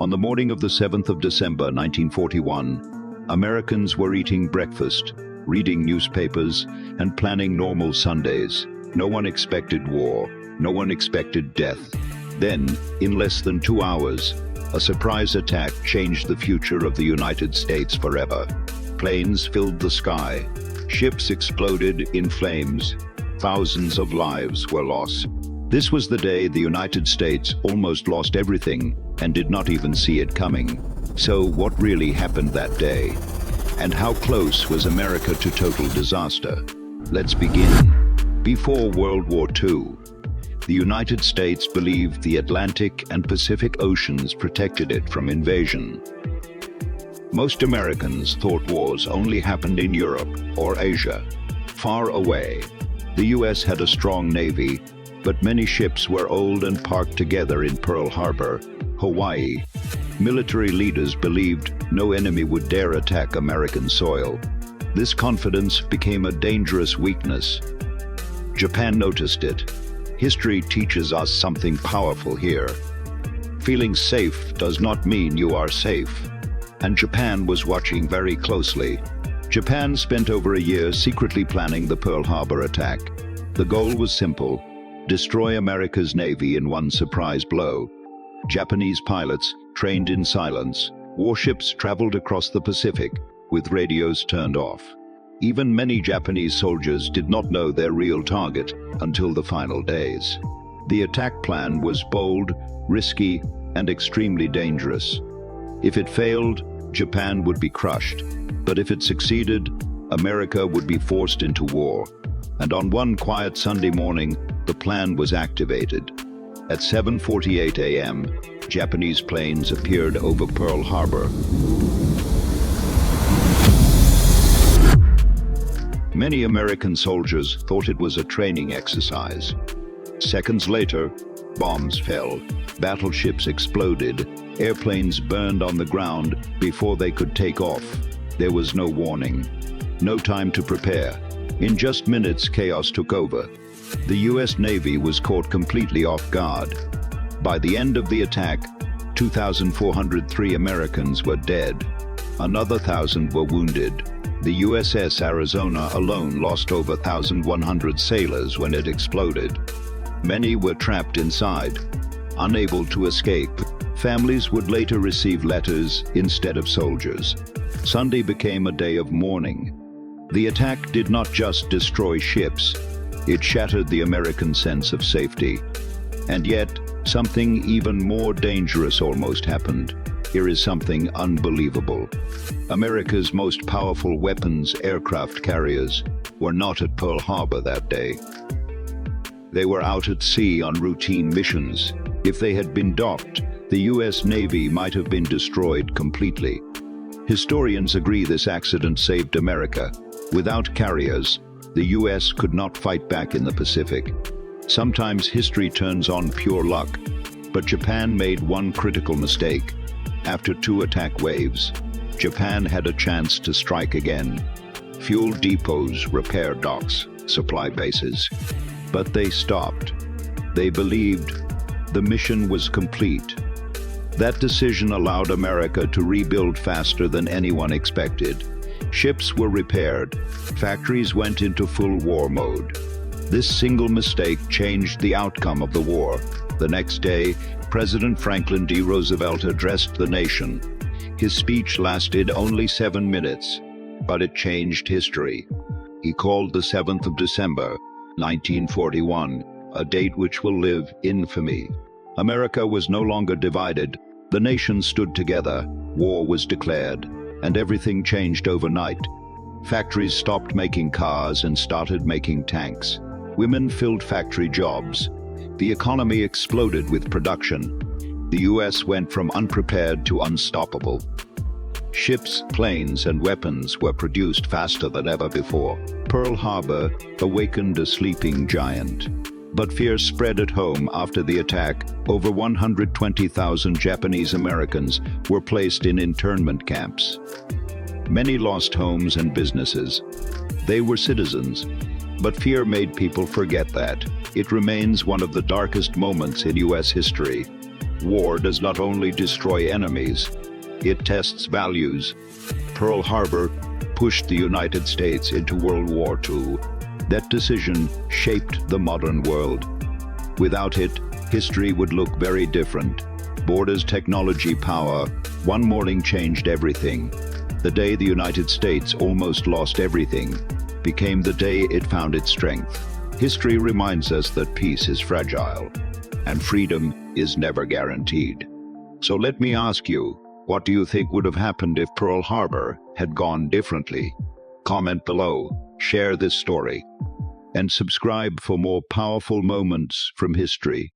On the morning of the 7th of December 1941, Americans were eating breakfast, reading newspapers, and planning normal Sundays. No one expected war. No one expected death. Then, in less than 2 hours, a surprise attack changed the future of the United States forever. Planes filled the sky. Ships exploded in flames. Thousands of lives were lost. This was the day the United States almost lost everything and did not even see it coming. So what really happened that day? And how close was America to total disaster? Let's begin. Before World War II, the United States believed the Atlantic and Pacific Oceans protected it from invasion. Most Americans thought wars only happened in Europe or Asia, far away. The US had a strong navy, but many ships were old and parked together in Pearl Harbor, Hawaii. Military leaders believed no enemy would dare attack American soil. This confidence became a dangerous weakness. Japan noticed it. History teaches us something powerful here. Feeling safe does not mean you are safe. And Japan was watching very closely. Japan spent over a year secretly planning the Pearl Harbor attack. The goal was simple: destroy America's navy in one surprise blow. Japanese pilots trained in silence. Warships traveled across the Pacific with radios turned off. Even many Japanese soldiers did not know their real target until the final days. The attack plan was bold, risky, and extremely dangerous. If it failed, Japan would be crushed. But if it succeeded, America would be forced into war. And on one quiet Sunday morning, the plan was activated. At 7:48 a.m., Japanese planes appeared over Pearl Harbor. Many American soldiers thought it was a training exercise. Seconds later, bombs fell, battleships exploded, airplanes burned on the ground before they could take off. There was no warning, no time to prepare. In just minutes, chaos took over. The US Navy was caught completely off guard. By the end of the attack, 2,403 Americans were dead. Another 1,000 were wounded. The USS Arizona alone lost over 1,100 sailors when it exploded. Many were trapped inside, unable to escape. Families would later receive letters instead of soldiers. Sunday became a day of mourning. The attack did not just destroy ships, it shattered the American sense of safety. And yet, something even more dangerous almost happened. Here is something unbelievable. America's most powerful weapons, aircraft carriers, were not at Pearl Harbor that day. They were out at sea on routine missions. If they had been docked, the US Navy might have been destroyed completely. Historians agree this accident saved America. Without carriers, the US could not fight back in the Pacific. Sometimes history turns on pure luck, but Japan made one critical mistake. After 2 attack waves, Japan had a chance to strike again. Fuel depots, repair docks, supply bases. But they stopped. They believed the mission was complete. That decision allowed America to rebuild faster than anyone expected. Ships were repaired. Factories went into full war mode. This single mistake changed the outcome of the war. The next day, President Franklin D. Roosevelt addressed the nation. His speech lasted only 7 minutes, but it changed history. He called the 7th of December, 1941, a date which will live in infamy. America was no longer divided. The nation stood together. War was declared, and everything changed overnight. Factories stopped making cars and started making tanks. Women filled factory jobs. The economy exploded with production. The US went from unprepared to unstoppable. Ships, planes, and weapons were produced faster than ever before. Pearl Harbor awakened a sleeping giant. But fear spread at home after the attack. Over 120,000 Japanese Americans were placed in internment camps. Many lost homes and businesses. They were citizens, but fear made people forget that. It remains one of the darkest moments in US history. War does not only destroy enemies, it tests values. Pearl Harbor pushed the United States into World War II. That decision shaped the modern world. Without it, history would look very different. Borders, technology, power, one morning changed everything. The day the United States almost lost everything became the day it found its strength. History reminds us that peace is fragile and freedom is never guaranteed. So let me ask you, what do you think would have happened if Pearl Harbor had gone differently? Comment below, share this story, and subscribe for more powerful moments from history.